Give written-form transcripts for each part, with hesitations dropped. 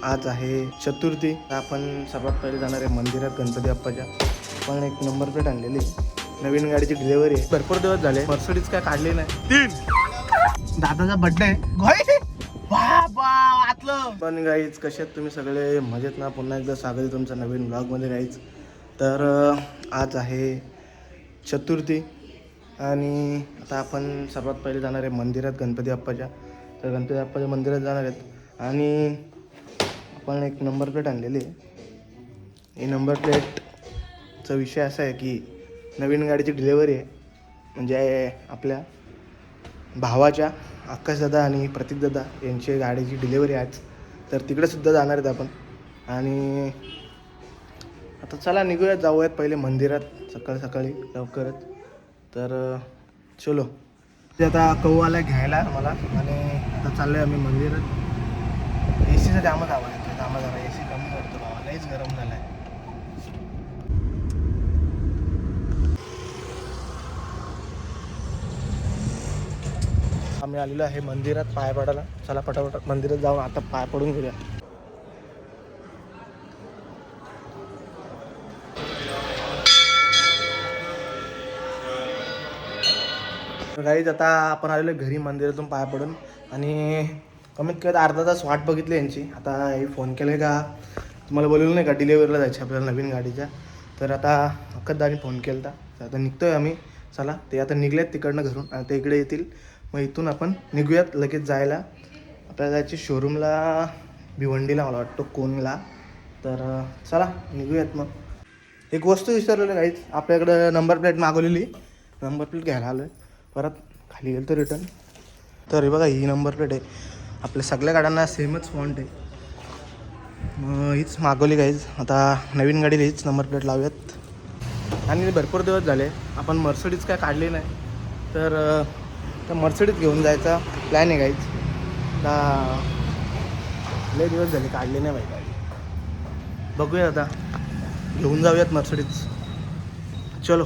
आज आहे चतुर्थी. आपण सर्वात पहिले जाणार आहे मंदिरात गणपती बाप्पाच्या. पण एक नंबर प्लेट आणलेली आहे, नवीन गाडीची डिलिव्हरी आहे. भरपूर दिवस झाले मर्सिडीज काय काढली नाही. 3 दादाचा बर्थडे आहे. पण गाईज कसे आहेत तुम्ही सगळे, मजेत ना? पुन्हा एकदा स्वागत आहे तुमचं नवीन ब्लॉगमध्ये गाईज. तर आज आहे चतुर्थी आणि आता आपण सर्वात पहिले जाणार आहे मंदिरात गणपती बाप्पाच्या. तर गणपती बाप्पाच्या मंदिरात जाणार आहेत आणि आपण एक नंबर प्लेट आणलेली आहे. ही नंबर प्लेटचा विषय असा आहे की नवीन गाडीची डिलिव्हरी आहे, म्हणजे आपल्या भावाच्या आकाशदादा आणि प्रतीकदादा यांची गाडीची डिलिव्हरी आज. तर तिकडेसुद्धा जाणार आहेत आपण. आणि आता चला निघूयात, जाऊयात पहिले मंदिरात सकाळी लवकरच. तर चलो, ते आता कौवाला घ्यायला मला आणि आता चाललो आहे आम्ही मंदिरात. ए सीचा जामच आवाज येतो, जामा जरा ए सी कमी करतो बाबा, लईच गरम झाला आहे. आम्ही आलेलो आहे मंदिरात पाय पडायला. चला पटापट मंदिरात जाऊन आता पाय पडून घेऊया. गाईज आता आपण आलेलो घरी मंदिरातून पाय पडून आणि कमीत कमी अर्धा तास वाट बघितली यांची. आता हे फोन केले का तुम्हाला बोलवलं नाही का डिलिव्हरीला जायचे आपल्याला नवीन गाडीच्या. तर आता अक्कदानी फोन केला तर आता निघतोय आम्ही. चला ते आता निघलेत तिकडनं घरून आणि ते इकडे येतील, मग इथून आपण निघूयात लगेच जायला. आपल्याला जायचे शोरूमला, भिवंडीला मला वाटतं, कोणला. तर चला निघूयात. मग एक वस्तू विचारलेलं काहीच, आपल्याकडं नंबर प्लेट मागवलेली, नंबर प्लेट घ्यायला आलो आहे. परत खाली गेलं तर रिटर्न. तर हे बघा ही नंबर प्लेट आहे, आपल्या सगळ्या गाड्यांना सेमच फॉन्ट आहे. मग हीच मागवली काहीच. आता नवीन गाडीला हीच नंबर प्लेट लावूयात. आणि भरपूर दिवस झाले आपण मर्सिडीज काय काढली नाही, तर मर्सिडीज घेऊन जायचा प्लॅन आहे काहीच. लय दिवस झाले काढले नाही बाई गाडी. बघूया आता, घेऊन जाऊयात मर्सिडीज. चलो.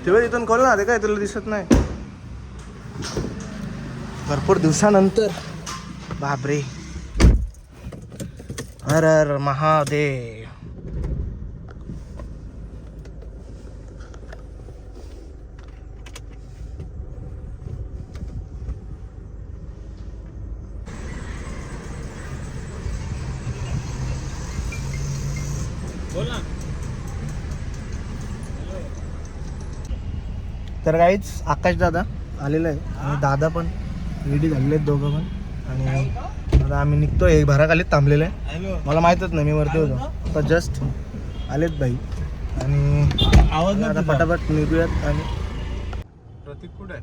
तेव्हा इथून कॉल ना ते काय तुला दिसत नाही. भरपूर दिवसानंतर, बापरे, हर हर महादेव. बोल ना. तर काहीच आकाशदादा आलेलं आहे आणि दादा पण रेडी झालेले आहेत, दोघं पण. आणि आता आम्ही निघतोय, भराखालीत थांबलेलं आहे. मला माहीतच नाही, मी वरती होतो. आता जस्ट आलेत भाई आणि आवाज आता पटापट निघूयात. आणि प्रतीक कुठे आहे?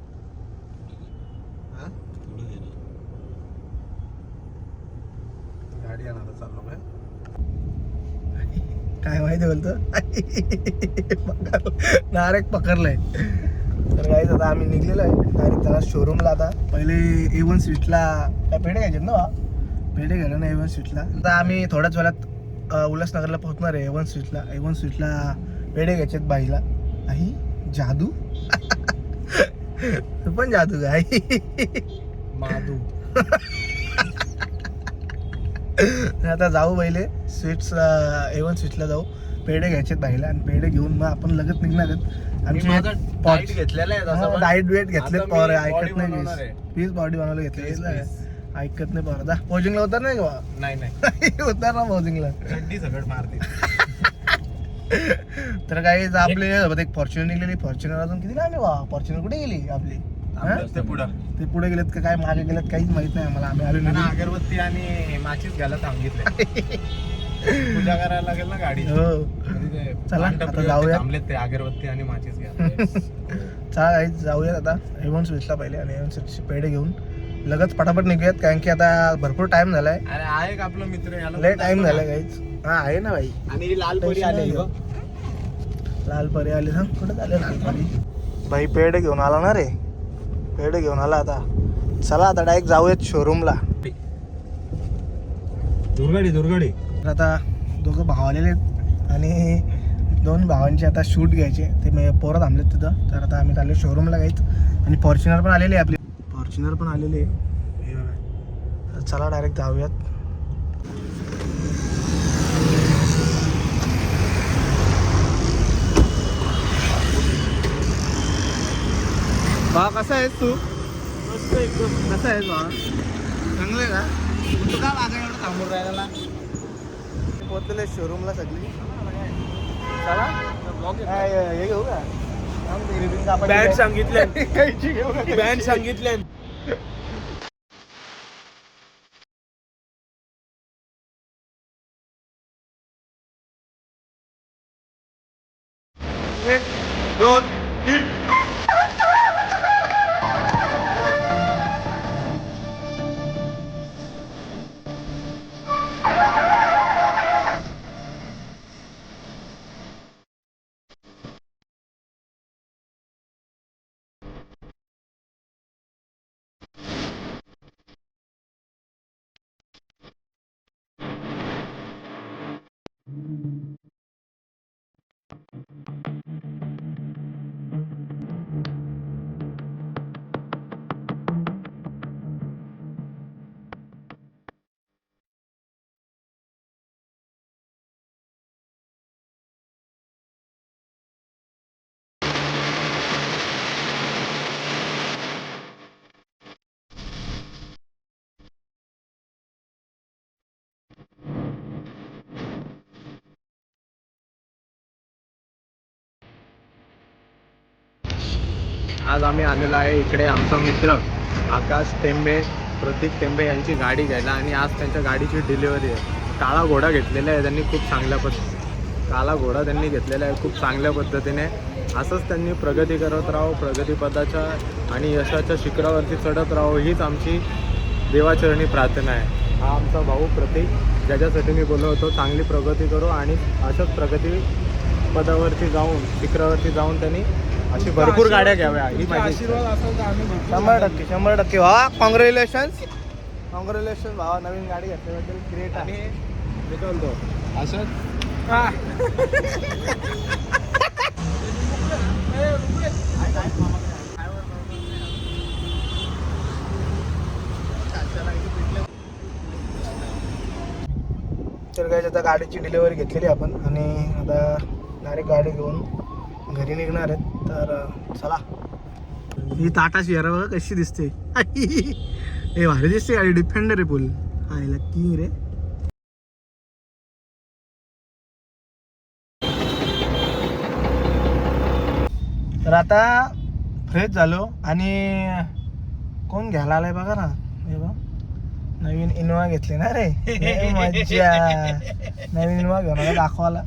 गाडी आणायला चाललो काय माहिती बोलतो डायरेक्ट पकडलंय. तर काहीच आता आम्ही निघलेलो आहे डायरेक्ट त्याला शोरूमला. आता पहिले A1 स्वीटला काय पेढे घ्यायचे ना, पेढे घ्यायला ना A1 स्वीटला. आता आम्ही थोड्याच वेळात उल्हासनगरला पोहोचणार आहे. A1 स्वीटला पेढे घ्यायचे आहेत बाईला. आई जादू तू पण जादू का आई? मादू. आता जाऊ पहिले A1 स्वीटला जाऊ, पेढे घ्यायचे बाईला आणि पेढे घेऊन मग आपण लगेच निघणार आहेत. आमची घेतलेला आहे, डाएट वेट घेतले पॉवर ऐकत नाही. प्लीज बॉडी बनवायला घेतले, ऐकत नाही पॉवर. पोजिंगला होता नाही का? नाही होता ना पोजिंगला, सगळं मारते. तर काही आपले एक फॉर्च्युनर निघलेली. फॉर्च्युनर अजून किती लांब आहे? फॉर्च्युनर कुठे गेली आपली? ते पुढे गेलेत का काय मागे गेलेत काहीच माहित नाही आम्हाला. आम्ही आलो अगरबत्ती आणि माचीस घ्यायला सांगितले. पूजा करायला लागेल ना गाडी. हो चला आता जाऊया. ते अगरबत्ती आणि माचीस घ्या. चला जाऊयात आता A1 स्वीटला पहिले आणि A1 स्वीटची पेढे घेऊन लगेच पटापट निघूयात, कारण की आता भरपूर टाइम झालाय. अरे आहे का आपला मित्र, लय टाइम झालाय काहीच. हा आहे ना भाई. आणि लाल परी आले, लाल परी आले. सांग कुठे झाले लाल परी? भाई पेढे घेऊन आला ना रे, पेढे घेऊन आला. आता चला आता डायरेक्ट जाऊयात शोरूमला. दुर्गाडी. आता दोघं भाव आलेले आहेत आणि 2 भावांचे आता शूट घ्यायचे, ते पोरं थांबलेत तिथं. तर आता आम्ही चाललो शोरूमला काहीच. आणि फॉर्च्युनर पण आलेली आहे आपली. फॉर्च्युनर पण आलेली आहे हे बघा. तर चला डायरेक्ट जाऊयात. बा कसा आहेस तू? मस्त एकदम. कसा आहेस बा? चांगलं आहे का? तू का मागे एवढं थांबून राहिला? पोहोचलेले शोरूमला सगळी. चला हे घेऊ का? बँड सांगितले. बँड सांगितले. एक दोन तीन. आज आम्ही आलेलो आहे इकडे आमचा मित्र आकाश टेंबे, प्रतीक टेंबे यांची गाडी घ्यायला. आणि आज त्यांच्या गाडीची डिलिव्हरी आहे. काळा घोडा घेतलेला आहे त्यांनी खूप चांगल्या काळा घोडा त्यांनी घेतलेला आहे खूप चांगल्या पद्धतीने. असंच त्यांनी प्रगती करत राहो, प्रगतीपदाच्या आणि यशाच्या शिखरावरती चढत राहो हीच आमची देवाचरणी प्रार्थना आहे. हा आमचा भाऊ प्रतीक, ज्याच्यासाठी मी बोललो होतो चांगली प्रगती करू आणि अशाच प्रगती पदावरती जाऊन शिखरावरती जाऊन त्यांनी अशी भरपूर गाड्या घ्याव्या ही माझी आशीर्वाद असेल तर आम्ही 100% भावा. कॉंग्रॅच्युलेशन भावा, नवीन गाडी घेतल्याबद्दल ग्रेट आहे. मी बोलतो असंच तर काय आता गाडीची डिलिव्हरी घेतलेली आपण आणि आता डायरेक्ट गाडी घेऊन घरी निघणार आहेत. तर चला. ही टाटा सियारा बघा कशी दिसते. हे भारी दिसते गाडी. डिफेंडर आहे फुल. हाय लकी रे. तर आता फ्रेश झालो आणि कोण घ्यायला आलाय बघा ना. हे बघ नवीन इनोवा घेतली ना रे. मज्जा. नवीन इनोवा घेऊन मला दाखवायला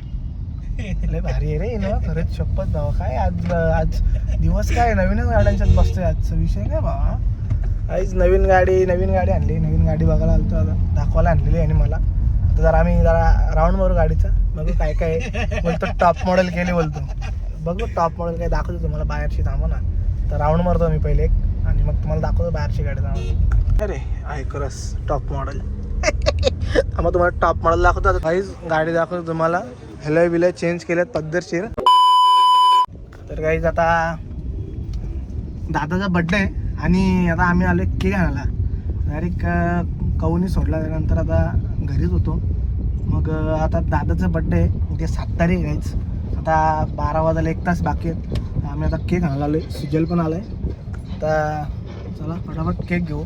लय भारी आहे रे इनोवा. खरंच शपथ भावा. काय आज दिवस काय नवीनच गाड्यांच्यात बसतोय. आजचा विषय काय भावा. आज नवीन गाडी आणली. नवीन गाडी बघायला आलतो आता. दाखवायला आणलेली आणि मला आता जरा आम्ही राऊंड मारू गाडीचा. बघू काय काय बोलतो. टॉप मॉडेल केली बोलतो. बघू टॉप मॉडेल काय दाखवतो तुम्हाला बाहेरची. थांबा ना. तर राऊंड मारतो मी पहिले एक आणि मग तुम्हाला दाखवतो बाहेरची गाडी. थांबा. अरे आहे खरंच टॉप मॉडेल. आम्हाला तुम्हाला टॉप मॉडेल दाखवतो. आता काहीच गाडी दाखवतो तुम्हाला. हेलय बिलय चेंज केल्यात पद्धतशीर. तर काहीच आता दादाचा बड्डे आहे आणि आता आम्ही आलो केक आणायला. डायरेक्ट कवनी सोडला. त्यानंतर आता घरीच होतो. मग आता दादाचा बड्डे आहे उद्या 7 तारीख आहेच. आता 12 वाजायला 1 तास बाकी आहेत. आम्ही आता केक आणायला आलो आहे. सिजल पण आला आहे. आता चला फटाफट केक घेऊ.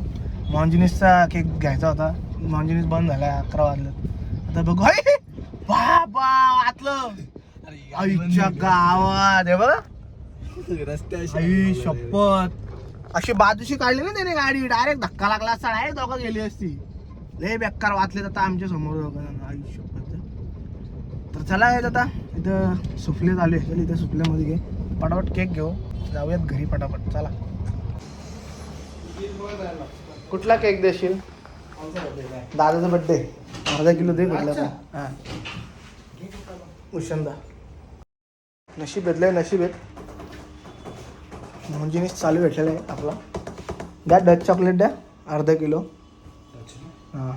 मॉन्जिनिसचा केक घ्यायचा होता. मॉन्जिनिस बंद झाला आहे 11 वाजलेत. आता बघू. बाबा वाचलं आईच्या गावात. हे बघा रस्त्याची शपथ अशी बाजूशी काढली ना त्याने गाडी. डायरेक्ट धक्का लागला असता डायरेक्ट दोघं गेली असती. लय बेकार वाचले आता आमच्या समोर दोघं. आई शपथ. तर चला आहेत आता इथं सुफले चालू आहे. चल इथं सुफल्यामध्ये घे पटापट केक घेऊ. जाऊयात घरी पटापट. चला. कुठला केक देशील? दादाचा बड्डे. अर्धा किलो दे कुठला. हां उशंदा. नशीब भेटलंय नशीब आहेत. मॉन्जिनिस चालू भेटलेला आहे आपला. द्या डच चॉकलेट द्या अर्धा किलो. हां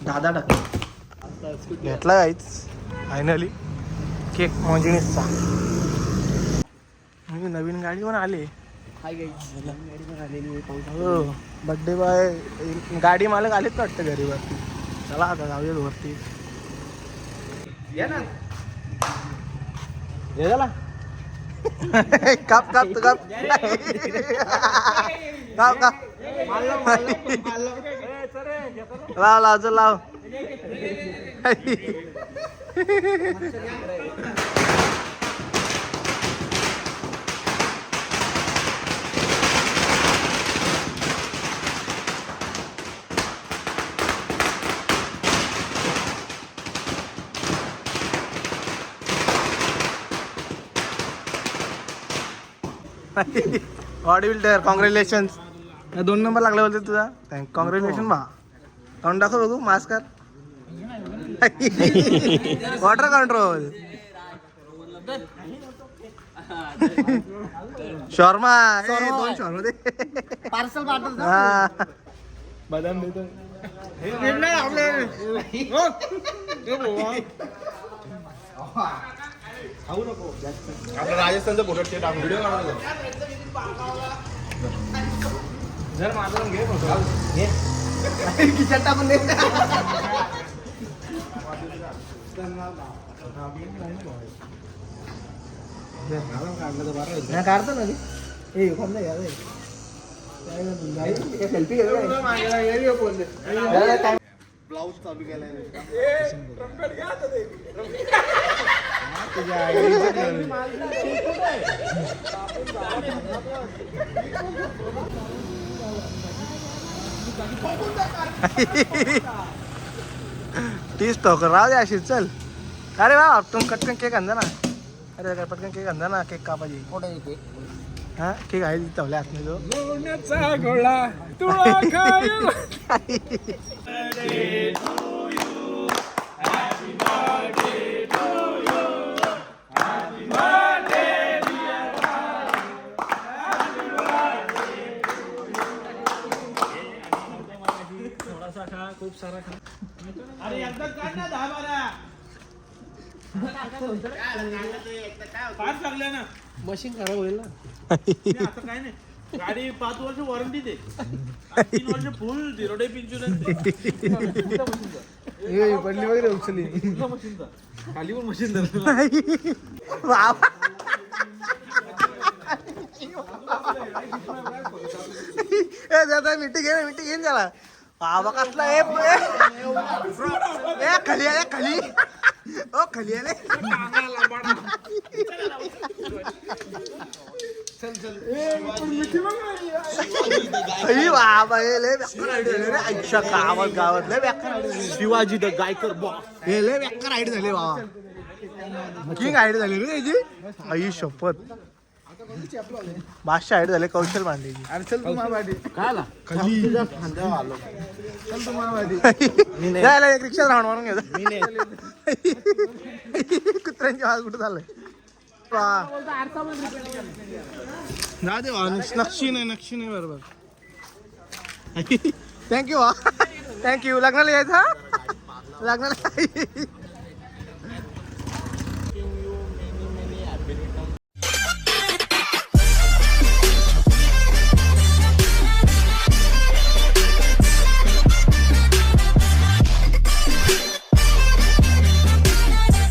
दादा टाक घेतला काहीच फायनली केक मॉन्जिनिसचा. नवीन गाडी पण आली. हाय गाईस, नवीन गाडी पण आलेली आहे, पाहू शकता. हो बड्डे बॉय गाडी मालक आलेत का वाटतं घरी वरती. चला आता जाऊयात वरती. या ना. हे झाला काप काप तू काप काप काप लाव लाव चल लाव. What will tear congratulation. 2 number लागला बोलते तुझा. थँक कॉंग्रॅच्युलेशन बा. काउंट दाखव बघू मास्क कर. वॉटर कंट्रोल शॉर्मा 2 शॉर्मा दे. पार्सल पाठवतो. हा बदाम देतो. आपला राजस्थानचा फोटो व्हिडिओ काढायला जर माझं घे फोटो घे किचन टाकून दे. काढतो ना सेल्फी ब्लाऊज चालू केलाय. तीच ठोकर राहू दे अशीच. चल अरे वा तुम कटकन केक आणजा ना. अरे काय पटकन केक आणजा ना. केक कापायची कुठे आहे केक? हा केक आहे तवल्या आत जो खूप सारा खा. अरे एकदा काढ ना 10-12. फार लागले ना. मशीन खराब होईल ना. आता काय नाही गाडी 5 वर्ष वॉरंटी दे. 3 वर्ष फुल 0 डे इन्शुरन्स. पडली वगैरे उचली मशीनचा खाली पण मशीन मिठी घे मिठी घेऊन झाला. बाबा कसला खाली आले खाली. ओ खाली आले. बाबा गावात गावात लय शिवाजी द गायकर बॉक्स हे लय बेकार आयडी झाले बाबा. किंग आयडी झाली रे याची. आई शपथ बादशाह आयडी झाले. कौशल मांडेची. अरे चल तुम्हाला काय आला खाली चल तुम्हाला एक रिक्षा राऊंड मारून घ्यायचा. कुत्र्यांच्या आवाज कुठं चाललंय. जा दे नक्षी नाही बरोबर. Thank you thank you. लग्नाला यायचं लग्नाला